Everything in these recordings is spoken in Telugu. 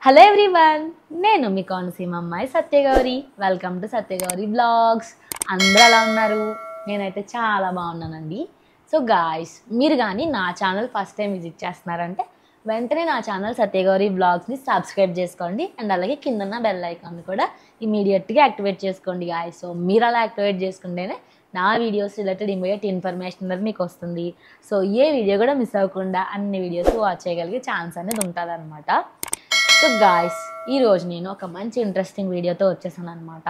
హలో ఎవ్రీవన్, నేను మీ కోనసీమ అమ్మాయి Satyagauri. Welcome to Satyagauri blogs. అందరూ ఎలా ఉన్నారు? నేనైతే చాలా బాగున్నానండి. సో గాయ్స్, మీరు కానీ నా ఛానల్ ఫస్ట్ టైం విజిట్ చేస్తున్నారంటే వెంటనే నా ఛానల్ సత్యగౌరి బ్లాగ్స్ని సబ్స్క్రైబ్ చేసుకోండి. అండ్ అలాగే కిందన్న బెల్ ఐకాన్ కూడా ఇమీడియట్గా యాక్టివేట్ చేసుకోండి గాయ్స్. సో మీరు అలా యాక్టివేట్ చేసుకుంటేనే నా వీడియోస్ రిలేటెడ్ ఇమీడియట్ ఇన్ఫర్మేషన్ అనేది మీకు వస్తుంది. సో ఏ వీడియో కూడా మిస్ అవ్వకుండా అన్ని వీడియోస్ వాచ్ చేయగలిగే ఛాన్స్ అనేది ఉంటుంది అనమాట. సో గాయ్స్, ఈరోజు నేను ఒక మంచి ఇంట్రెస్టింగ్ వీడియోతో వచ్చేసాను అనమాట.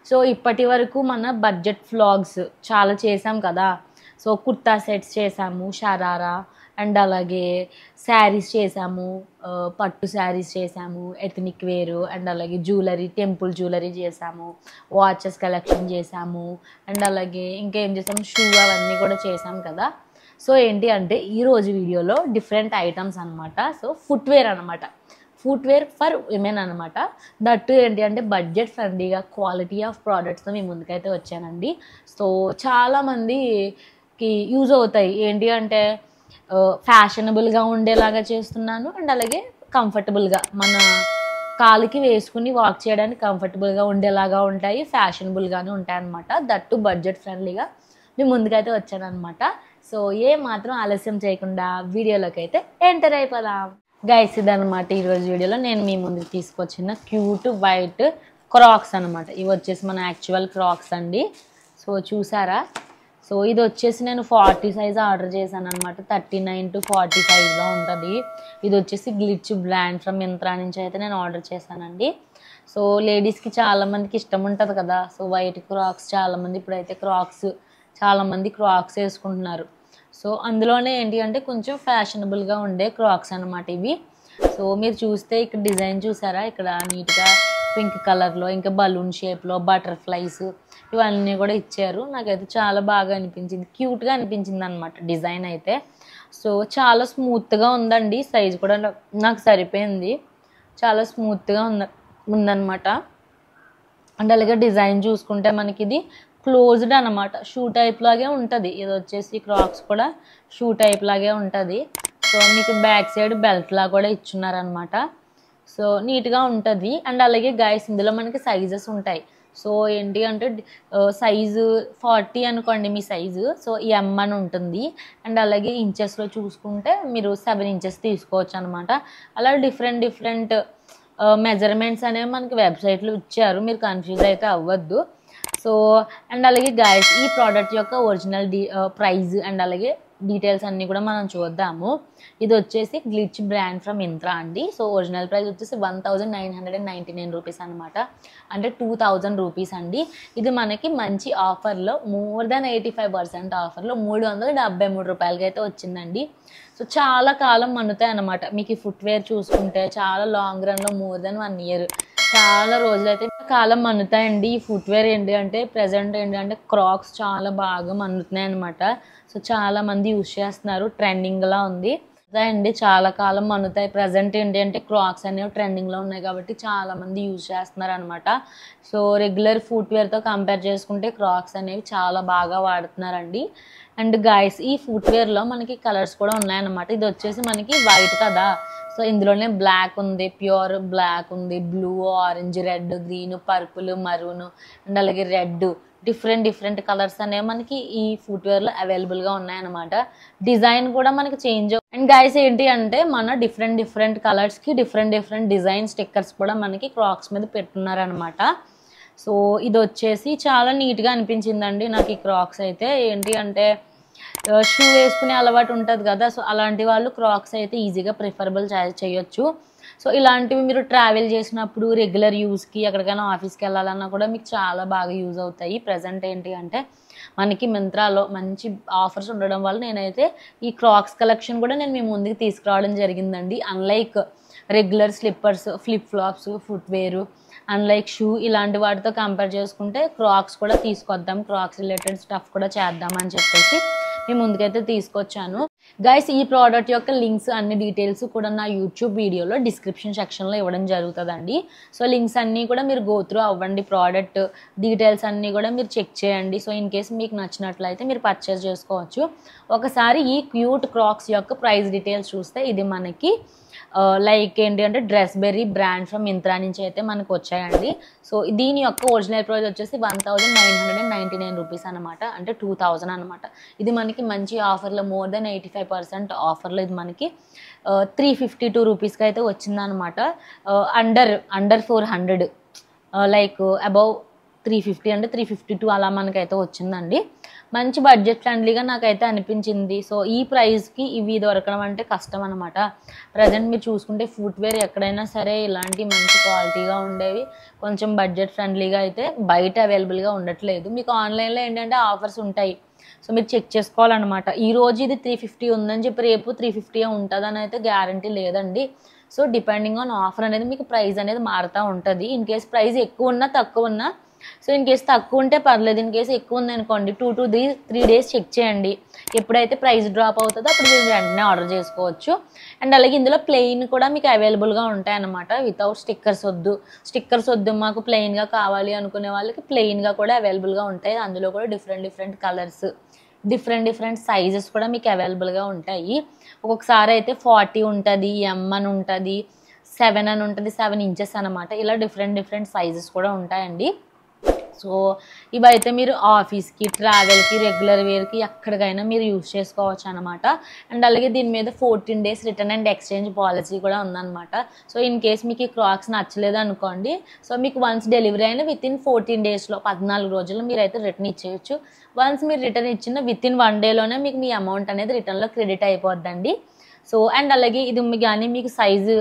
సో ఇప్పటి వరకు మన బడ్జెట్ వ్లాగ్స్ చాలా చేసాం కదా. సో కుర్తా సెట్స్ చేసాము, షరారా, అండ్ అలాగే శారీస్ చేసాము, పట్టు శారీస్ చేసాము, ఎథనిక్ వేరు, అండ్ అలాగే జ్యువెలరీ, టెంపుల్ జ్యువెలరీ చేసాము, వాచెస్ కలెక్షన్ చేసాము, అండ్ అలాగే ఇంకేం చేసాము, షూ అవన్నీ కూడా చేసాం కదా. సో ఏంటి అంటే ఈరోజు వీడియోలో డిఫరెంట్ ఐటమ్స్ అనమాట. సో ఫుట్వేర్ అనమాట, ఫుట్వేర్ ఫర్ విమెన్ అనమాట. దట్టు ఏంటి అంటే బడ్జెట్ ఫ్రెండ్లీగా క్వాలిటీ ఆఫ్ ప్రోడక్ట్స్తో మీ ముందుకైతే వచ్చానండి. సో చాలామందికి యూజ్ అవుతాయి. ఏంటి అంటే ఫ్యాషనబుల్గా ఉండేలాగా చేస్తున్నాను, అండ్ అలాగే కంఫర్టబుల్గా మన కాలుకి వేసుకుని వాక్ చేయడానికి కంఫర్టబుల్గా ఉండేలాగా ఉంటాయి, ఫ్యాషనబుల్గానే ఉంటాయి అనమాట. దట్టు బడ్జెట్ ఫ్రెండ్లీగా మీ ముందుకైతే వచ్చానమాట. సో ఏ మాత్రం ఆలస్యం చేయకుండా వీడియోలోకి అయితే ఎంటర్ అయిపోదాం. గైస్, ఇదనమాట ఈరోజు వీడియోలో నేను మీ ముందుకు తీసుకొచ్చిన క్యూట్ వైట్ క్రాక్స్ అనమాట. ఇవి వచ్చేసి మన యాక్చువల్ క్రాక్స్ అండి. సో చూసారా? సో ఇది వచ్చేసి నేను 40 సైజ్ ఆర్డర్ చేశాను అనమాట. 39 to 40 సైజ్లో ఉంటుంది. ఇది వచ్చేసి గ్లిచ్ బ్రాండ్ ఫ్రమ్ మింత్రా నుంచి అయితే నేను ఆర్డర్ చేశానండి. సో లేడీస్కి చాలామందికి ఇష్టం ఉంటుంది కదా. సో వైట్ క్రాక్స్ చాలామంది ఇప్పుడైతే చాలామంది క్రాక్స్ వేసుకుంటున్నారు. సో అందులోనే ఏంటి అంటే కొంచెం ఫ్యాషనబుల్గా ఉండే క్రాక్స్ అనమాట ఇవి. సో మీరు చూస్తే ఇక్కడ డిజైన్ చూసారా? ఇక్కడ నీట్గా పింక్ కలర్లో, ఇంకా బలూన్ షేప్లో బటర్ఫ్లైస్ ఇవన్నీ కూడా ఇచ్చారు. నాకైతే చాలా బాగా అనిపించింది, క్యూట్గా అనిపించింది అనమాట డిజైన్ అయితే. సో చాలా స్మూత్గా ఉందండి, సైజ్ కూడా నాకు సరిపోయింది, చాలా స్మూత్గా ఉందన్నమాట. అండ్ అలాగే డిజైన్ చూసుకుంటే మనకి ఇది క్లోజ్డ్ అనమాట, షూ టైప్ లాగే ఉంటుంది. ఇది వచ్చేసి క్రాక్స్ కూడా షూ టైప్ లాగే ఉంటుంది. సో మీకు బ్యాక్ సైడ్ బెల్ట్ లా కూడా ఇచ్చున్నారనమాట. సో నీట్గా ఉంటుంది. అండ్ అలాగే గైస్, ఇందులో మనకి సైజెస్ ఉంటాయి. సో ఏంటి అంటే సైజు 40 అనుకోండి మీ సైజు. సో ఎం అని ఉంటుంది. అండ్ అలాగే ఇంచెస్లో చూసుకుంటే మీరు 7 ఇంచెస్ తీసుకోవచ్చు అనమాట. అలా డిఫరెంట్ మెజర్మెంట్స్ అనేవి మనకి వెబ్సైట్లో ఇచ్చారు, మీరు కన్ఫ్యూజ్ అయితే అవ్వద్దు. సో అండ్ అలాగే గైస్, ఈ ప్రోడక్ట్ యొక్క ఒరిజినల్ ప్రైస్ అండ్ అలాగే డీటెయిల్స్ అన్నీ కూడా మనం చూద్దాము. ఇది వచ్చేసి గ్లిచ్ బ్రాండ్ ఫ్రమ్ మింత్రా అండి. సో ఒరిజినల్ ప్రైస్ వచ్చేసి 1999 రూపీస్ అనమాట, అంటే 2000 రూపీస్ అండి. ఇది మనకి మంచి ఆఫర్లో మోర్ దాన్ 85% ఆఫర్లో 373 రూపాయలకి అయితే వచ్చిందండి. సో చాలా కాలం మన్నుతాయి అనమాట. మీకు ఈ ఫుట్వేర్ చూసుకుంటే చాలా లాంగ్ రన్లో మోర్ దాన్ 1 ఇయర్ చాలా రోజులైతే కాలం మన్నుతాయండి. ఈ ఫుట్వేర్ ఏంటి అంటే ప్రజెంట్ ఏంటి అంటే క్రాక్స్ చాలా బాగా మన్నుతున్నాయి అనమాట. సో చాలా మంది యూజ్ చేస్తున్నారు, ట్రెండింగ్లా ఉంది అండి. చాలా కాలం మన్నుతాయి. ప్రజెంట్ ఏంటి అంటే క్రాక్స్ అనేవి ట్రెండింగ్లో ఉన్నాయి కాబట్టి చాలా మంది యూజ్ చేస్తున్నారు అనమాట. సో రెగ్యులర్ ఫుట్వేర్తో కంపేర్ చేసుకుంటే క్రాక్స్ అనేవి చాలా బాగా వాడుతున్నారండి. అండ్ గైస్, ఈ ఫుట్వేర్లో మనకి కలర్స్ కూడా ఉన్నాయన్నమాట. ఇది వచ్చేసి మనకి వైట్ కదా. సో ఇందులోనే బ్లాక్ ఉంది, ప్యూర్ బ్లాక్ ఉంది, blue, orange, red, green, purple, maroon, and అలాగే రెడ్, డిఫరెంట్ కలర్స్ అనేవి మనకి ఈ ఫుట్వేర్లో అవైలబుల్గా ఉన్నాయన్నమాట. డిజైన్ కూడా మనకి చేంజ్. అండ్ గైస్ ఏంటి అంటే మన డిఫరెంట్ కలర్స్కి డిఫరెంట్ డిజైన్ స్టిక్కర్స్ కూడా మనకి క్రాక్స్ మీద పెట్టున్నారనమాట. సో ఇది వచ్చేసి చాలా నీట్గా అనిపించిందండి నాకు ఈ క్రాక్స్ అయితే. ఏంటి అంటే షూ వేసుకునే అలవాటు ఉంటుంది కదా. సో అలాంటి వాళ్ళు క్రాక్స్ అయితే ఈజీగా ప్రిఫరబుల్ చేయొచ్చు. సో ఇలాంటివి మీరు ట్రావెల్ చేసినప్పుడు రెగ్యులర్ యూస్కి ఎక్కడికైనా ఆఫీస్కి వెళ్ళాలన్నా కూడా మీకు చాలా బాగా యూజ్ అవుతాయి. ప్రజెంట్ ఏంటి అంటే మనకి మింత్రాలో మంచి ఆఫర్స్ ఉండడం వల్ల నేనైతే ఈ క్రాక్స్ కలెక్షన్ కూడా నేను మీ ముందుకు తీసుకురావడం జరిగిందండి. Unlike regular slippers, flip flops, ఫుట్వేరు, unlike shoe ఇలాంటి వాటితో కంపేర్ చేసుకుంటే క్రాక్స్ కూడా తీసుకొద్దాం, క్రాక్స్ రిలేటెడ్ స్టఫ్ కూడా చేద్దామని చెప్పేసి మీ ముందుకైతే తీసుకొచ్చాను. గైస్, ఈ ప్రోడక్ట్ యొక్క లింక్స్ అన్ని డీటెయిల్స్ కూడా నా యూట్యూబ్ వీడియోలో డిస్క్రిప్షన్ సెక్షన్లో ఇవ్వడం జరుగుతుందండి. సో లింక్స్ అన్నీ కూడా మీరు గో త్రూ అవ్వండి, ప్రోడక్ట్ డీటెయిల్స్ అన్నీ కూడా మీరు చెక్ చేయండి. సో ఇన్ కేస్ మీకు నచ్చినట్లయితే మీరు పర్చేస్ చేసుకోవచ్చు. ఒకసారి ఈ క్యూట్ క్రాక్స్ యొక్క ప్రైస్ డీటెయిల్స్ చూస్తే ఇది మనకి లైక్ ఏంటి అంటే డ్రెస్బెర్రీ బ్రాండ్ ఫ్రమ్ మింత్రా నుంచి అయితే మనకు వచ్చాయండి. సో దీని యొక్క ఒరిజినల్ ప్రైస్ వచ్చేసి 1999 రూపీస్ అనమాట, అంటే 2000 అనమాట. ఇది మనకి మంచి ఆఫర్లో మోర్ దెన్ 85% ఆఫర్లో ఇది మనకి 352 రూపీస్కి అయితే వచ్చిందనమాట. అండర్ 400 లైక్ అబౌవ్ 350 అంటే 352 అలా మనకైతే వచ్చిందండి. మంచి బడ్జెట్ ఫ్రెండ్లీగా నాకైతే అనిపించింది. సో ఈ ప్రైస్కి ఇవి దొరకడం అంటే కష్టం అనమాట. ప్రజెంట్ మీరు చూసుకుంటే ఫుట్వేర్ ఎక్కడైనా సరే ఇలాంటి మంచి క్వాలిటీగా ఉండేవి కొంచెం బడ్జెట్ ఫ్రెండ్లీగా అయితే బయట అవైలబుల్గా ఉండట్లేదు. మీకు ఆన్లైన్లో ఏంటంటే ఆఫర్స్ ఉంటాయి, సో మీరు చెక్ చేసుకోవాలన్నమాట. ఈరోజు ఇది 350 ఉందని చెప్పి రేపు 350 ఉంటుందని అయితే గ్యారంటీ లేదండి. సో డిపెండింగ్ ఆన్ ఆఫర్ అనేది మీకు ప్రైస్ అనేది మారుతూ ఉంటుంది. ఇన్ కేస్ ప్రైస్ ఎక్కువ ఉన్నా తక్కువ ఉన్నా, సో ఇన్ కేస్ తక్కువ ఉంటే పర్లేదు, ఇన్ కేసు ఎక్కువ ఉందనుకోండి 2 to 3 days చెక్ చేయండి. ఎప్పుడైతే ప్రైస్ డ్రాప్ అవుతుందో అప్పుడు మీరు వెంటనే ఆర్డర్ చేసుకోవచ్చు. అండ్ అలాగే ఇందులో ప్లెయిన్ కూడా మీకు అవైలబుల్గా ఉంటాయన్నమాట. వితౌట్ స్టిక్కర్స్ వద్దు మాకు ప్లెయిన్గా కావాలి అనుకునే వాళ్ళకి ప్లెయిన్గా కూడా అవైలబుల్గా ఉంటాయి. అందులో కూడా డిఫరెంట్ కలర్స్, డిఫరెంట్ సైజెస్ కూడా మీకు అవైలబుల్గా ఉంటాయి. ఒక్కొక్కసారి అయితే 40 ఉంటుంది, M అని ఉంటుంది, 7 అని ఉంటుంది, 7 inches అనమాట. ఇలా డిఫరెంట్ సైజెస్ కూడా ఉంటాయండి. సో ఇవైతే మీరు ఆఫీస్కి, ట్రావెల్కి, రెగ్యులర్ వేర్కి ఎక్కడికైనా మీరు యూజ్ చేసుకోవచ్చు అనమాట. అండ్ అలాగే దీని మీద 14 days return and exchange policy కూడా ఉందన్నమాట. సో ఇన్ కేస్ మీకు ఈ క్రాక్స్ నచ్చలేదు అనుకోండి, సో మీకు వన్స్ డెలివరీ అయిన వితిన్ 14 daysలో 14 రోజుల్లో మీరు అయితే రిటర్న్ ఇచ్చేయచ్చు. వన్స్ మీరు రిటర్న్ ఇచ్చిన వితిన్ 1 dayలోనే మీకు మీ అమౌంట్ అనేది రిటర్న్లో క్రెడిట్ అయిపోద్దండి. సో అండ్ అలాగే ఇది కానీ మీకు సైజు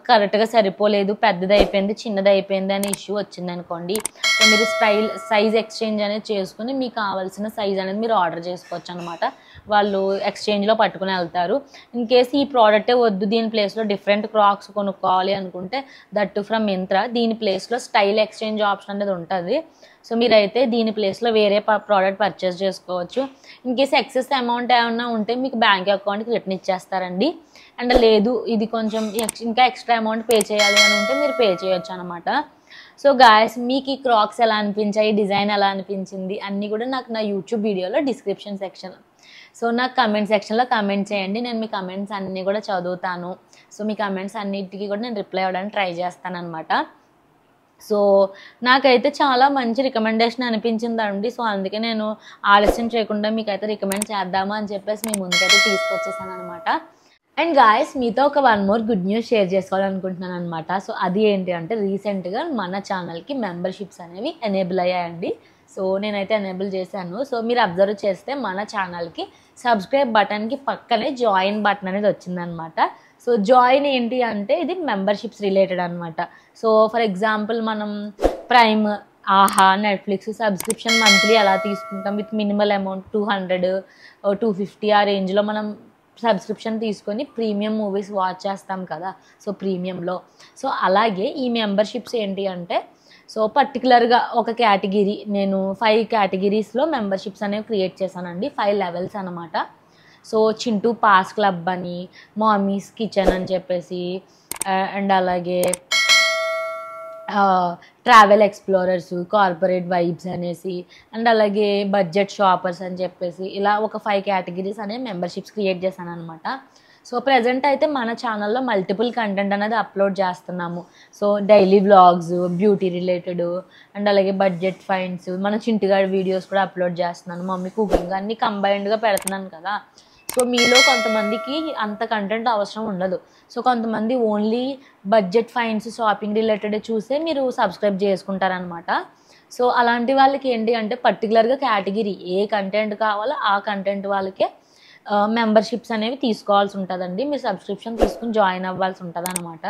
కరెక్ట్గా సరిపోలేదు, పెద్దది అయిపోయింది, చిన్నది అయిపోయింది అనే ఇష్యూ వచ్చింది అనుకోండి, సో మీరు సైజ్ ఎక్స్చేంజ్ అనేది చేసుకుని మీకు కావాల్సిన సైజ్ అనేది మీరు ఆర్డర్ చేసుకోవచ్చు అనమాట. వాళ్ళు ఎక్స్చేంజ్లో పట్టుకుని వెళ్తారు. ఇన్ కేసు ఈ ప్రోడక్టే వద్దు, దీని ప్లేస్లో డిఫరెంట్ క్రాక్స్ కొనుక్కోవాలి అనుకుంటే దట్టు ఫ్రమ్ మింత్రా, దీని ప్లేస్లో స్టైల్ ఎక్స్చేంజ్ ఆప్షన్ అనేది ఉంటుంది. సో మీరైతే దీని ప్లేస్లో వేరే ప్రోడక్ట్ పర్చేస్ చేసుకోవచ్చు. ఇన్ కేసు ఎక్సెస్ అమౌంట్ ఏమన్నా ఉంటే మీకు బ్యాంక్ అకౌంట్కి రిటర్న్ ఇచ్చేస్తారండి. అండ్ లేదు ఇది కొంచెం ఇంకా ఎక్స్ట్రా అమౌంట్ పే చేయాలి అని ఉంటే మీరు పే చేయొచ్చు అనమాట. సో గాయస్, మీకు ఈ క్రాక్స్ ఎలా అనిపించాయి, డిజైన్ ఎలా అనిపించింది అన్నీ కూడా నాకు నా యూట్యూబ్ వీడియోలో డిస్క్రిప్షన్ సెక్షన్, సో నాకు కమెంట్ సెక్షన్లో కమెంట్ చేయండి. నేను మీ కమెంట్స్ అన్నీ కూడా చదువుతాను. సో మీ కమెంట్స్ అన్నిటికీ కూడా నేను రిప్లై అవ్వడానికి ట్రై చేస్తాను అనమాట. సో నాకైతే చాలా మంచి రికమెండేషన్ అనిపించిందండి. సో అందుకే నేను ఆలస్యం చేయకుండా మీకైతే రికమెండ్ చేద్దాము అని చెప్పేసి మీ ముందుకైతే తీసుకొచ్చేసాను అనమాట. అండ్ గాయస్, మీతో ఒక 1 more గుడ్ న్యూస్ షేర్ చేసుకోవాలనుకుంటున్నాను అనమాట. సో అది ఏంటి అంటే రీసెంట్గా మన ఛానల్కి మెంబర్షిప్స్ అనేవి ఎనేబుల్ అయ్యాయండి. సో నేనైతే ఎనేబుల్ చేశాను. సో మీరు అబ్జర్వ్ చేస్తే మన ఛానల్కి సబ్స్క్రైబ్ బటన్కి పక్కనే జాయిన్ బటన్ అనేది వచ్చిందనమాట. సో జాయిన్ ఏంటి అంటే ఇది మెంబర్షిప్స్ రిలేటెడ్ అనమాట. సో ఫర్ ఎగ్జాంపుల్ మనం ప్రైమ్, ఆహా, నెట్ఫ్లిక్స్ సబ్స్క్రిప్షన్ మంత్లీ ఎలా తీసుకుంటాం విత్ మినిమల్ అమౌంట్ 200, 250 ఆ రేంజ్లో మనం సబ్స్క్రిప్షన్ తీసుకొని ప్రీమియం మూవీస్ వాచ్ చేస్తాం కదా, సో ప్రీమియంలో. సో అలాగే ఈ మెంబర్షిప్స్ ఏంటి అంటే, సో పర్టికులర్గా ఒక కేటగిరీ, నేను 5 కేటగిరీస్లో మెంబర్షిప్స్ అనేవి క్రియేట్ చేశానండి. 5 levels అనమాట. సో చింటూ పాస్ క్లబ్ అని, మామీస్ కిచెన్ అని చెప్పేసి, అండ్ అలాగే ట్రావెల్ ఎక్స్ప్లోరర్స్, కార్పొరేట్ వైబ్స్ అనేసి, అండ్ అలాగే బడ్జెట్ షాపర్స్ అని చెప్పేసి ఇలా ఒక 5 కేటగిరీస్ అనే మెంబర్షిప్స్ క్రియేట్ చేశాను అనమాట. సో ప్రజెంట్ అయితే మన ఛానల్లో మల్టిపుల్ కంటెంట్ అనేది అప్లోడ్ చేస్తున్నాము. So daily vlogs, beauty related, and అలాగే బడ్జెట్ ఫైండ్స్, మన చింటుగాడి వీడియోస్ కూడా అప్లోడ్ చేస్తున్నాను. మమ్మీ కుకింగ్ అన్నీ కంబైన్డ్గా పెడుతున్నాను కదా. సో మీలో కొంతమందికి అంత కంటెంట్ అవసరం ఉండదు. సో కొంతమంది only budget finds, shopping related చూసే మీరు సబ్స్క్రైబ్ చేసుకుంటారనమాట. సో అలాంటి వాళ్ళకి ఏంటి అంటే పర్టికులర్గా కేటగిరీ ఏ కంటెంట్ కావాలో ఆ కంటెంట్ వాళ్ళకే మెంబర్షిప్స్ అనేవి తీసుకోవాల్సి ఉంటుందండి. మీరు సబ్స్క్రిప్షన్ తీసుకుని జాయిన్ అవ్వాల్సి ఉంటుంది అనమాట.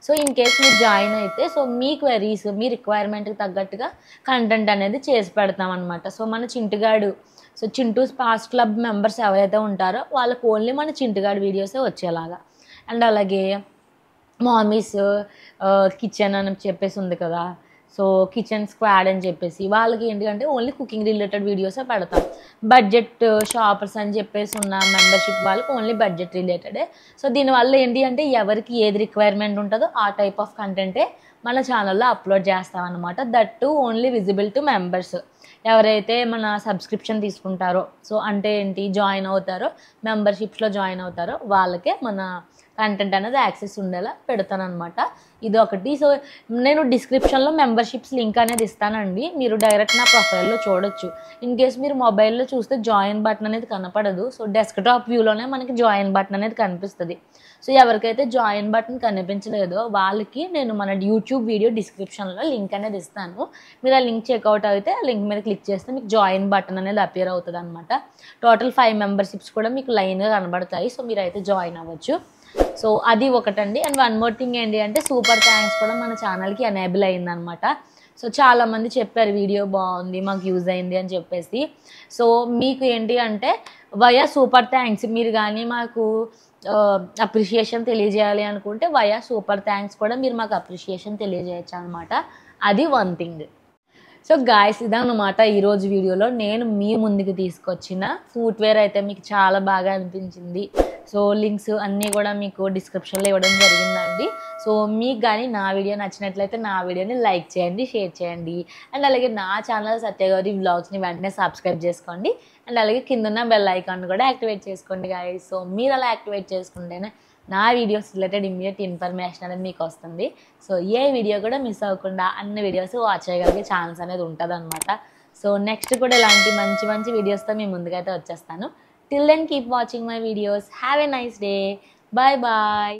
సో ఇన్ కేస్ మీరు జాయిన్ అయితే సో మీ క్వెరీస్, మీ రిక్వైర్మెంట్కి తగ్గట్టుగా కంటెంట్ అనేది చేసి పెడతాం అనమాట. సో మన చింటుగాడు, సో చింటూస్ పాస్ క్లబ్ మెంబర్స్ ఎవరైతే ఉంటారో వాళ్ళకి ఓన్లీ మన చింటుగాడు వీడియోసే వచ్చేలాగా. అండ్ అలాగే మామీస్ కిచెన్ అని చెప్పేసి ఉంది కదా, సో కిచెన్ స్క్వాడ్ అని చెప్పేసి వాళ్ళకి ఏంటంటే ఓన్లీ కుకింగ్ రిలేటెడ్ వీడియోసే పెడతాం. బడ్జెట్ షాపర్స్ అని చెప్పేసి ఉన్న మెంబర్షిప్ వాళ్ళకి ఓన్లీ బడ్జెట్ రిలేటెడే. సో దీనివల్ల ఏంటి అంటే ఎవరికి ఏది రిక్వైర్మెంట్ ఉంటుందో ఆ టైప్ ఆఫ్ కంటెంటే మన ఛానల్లో అప్లోడ్ చేస్తామన్నమాట. That to only visible to members, ఎవరైతే మన సబ్స్క్రిప్షన్ తీసుకుంటారో, సో అంటే ఏంటి జాయిన్ అవుతారో, మెంబర్షిప్స్లో జాయిన్ అవుతారో వాళ్ళకే మన కంటెంట్ అనేది యాక్సెస్ ఉండేలా పెడతాను అనమాట. ఇది ఒకటి. సో నేను డిస్క్రిప్షన్లో మెంబర్షిప్స్ లింక్ అనేది ఇస్తానండి, మీరు డైరెక్ట్ నా ప్రొఫైల్లో చూడొచ్చు. ఇన్ కేస్ మీరు మొబైల్లో చూస్తే జాయిన్ బటన్ అనేది కనపడదు. సో డెస్క్టాప్ వ్యూలోనే మనకి జాయిన్ బటన్ అనేది కనిపిస్తుంది. సో ఎవరికైతే జాయిన్ బటన్ కనిపించలేదో వాళ్ళకి నేను మన యూట్యూబ్ వీడియో డిస్క్రిప్షన్లో లింక్ అనేది ఇస్తాను. మీరు ఆ లింక్ చెక్అవుట్ అయితే ఆ లింక్ మీద క్లిక్ చేస్తే మీకు జాయిన్ బటన్ అనేది అపియర్ అవుతుంది అనమాట. టోటల్ 5 మెంబర్షిప్స్ కూడా మీకు లైన్గా కనబడతాయి. సో మీరైతే జాయిన్ అవ్వచ్చు. సో అది ఒకటండి. అండ్ వన్ మోర్ థింగ్ ఏంటి అంటే సూపర్ థ్యాంక్స్ కూడా మన ఛానల్కి ఎనేబుల్ అయిందనమాట. సో చాలామంది చెప్పారు వీడియో బాగుంది, మాకు యూజ్ అయింది అని చెప్పేసి. సో మీకు ఏంటి అంటే వయా సూపర్ థ్యాంక్స్ మీరు కానీ మాకు అప్రిషియేషన్ తెలియజేయాలి అనుకుంటే వయా సూపర్ థ్యాంక్స్ కూడా మీరు మాకు అప్రిషియేషన్ తెలియజేయచ్చు అనమాట. అది వన్ థింగ్. సో గాయ్స్ ఇదన్నమాట ఈరోజు వీడియోలో నేను మీ ముందుకు తీసుకొచ్చిన ఫుట్వేర్ అయితే మీకు చాలా బాగా అనిపించింది. సో లింక్స్ అన్నీ కూడా మీకు డిస్క్రిప్షన్లో ఇవ్వడం జరిగిందండి. సో మీకు కానీ నా వీడియో నచ్చినట్లయితే నా వీడియోని లైక్ చేయండి, షేర్ చేయండి. అండ్ అలాగే నా ఛానల్ సత్యగౌరి వ్లాగ్స్ని వెంటనే సబ్స్క్రైబ్ చేసుకోండి. అండ్ అలాగే కిందున్న బెల్ ఐకాన్ కూడా యాక్టివేట్ చేసుకోండి గాయ్స్. సో మీరు అలా యాక్టివేట్ చేసుకుంటేనే నా వీడియోస్ రిలేటెడ్ ఇమ్మీడియట్ ఇన్ఫర్మేషన్ అనేది మీకు వస్తుంది. సో ఏ వీడియో కూడా మిస్ అవ్వకుండా అన్ని వీడియోస్ వాచ్ చేయగలిగే ఛాన్స్ అనేది ఉంటుంది అనమాట. సో నెక్స్ట్ కూడా ఇలాంటి మంచి మంచి వీడియోస్తో మీ ముందుకైతే వచ్చేస్తాను. Till then keep watching my videos. Have a nice day. Bye bye.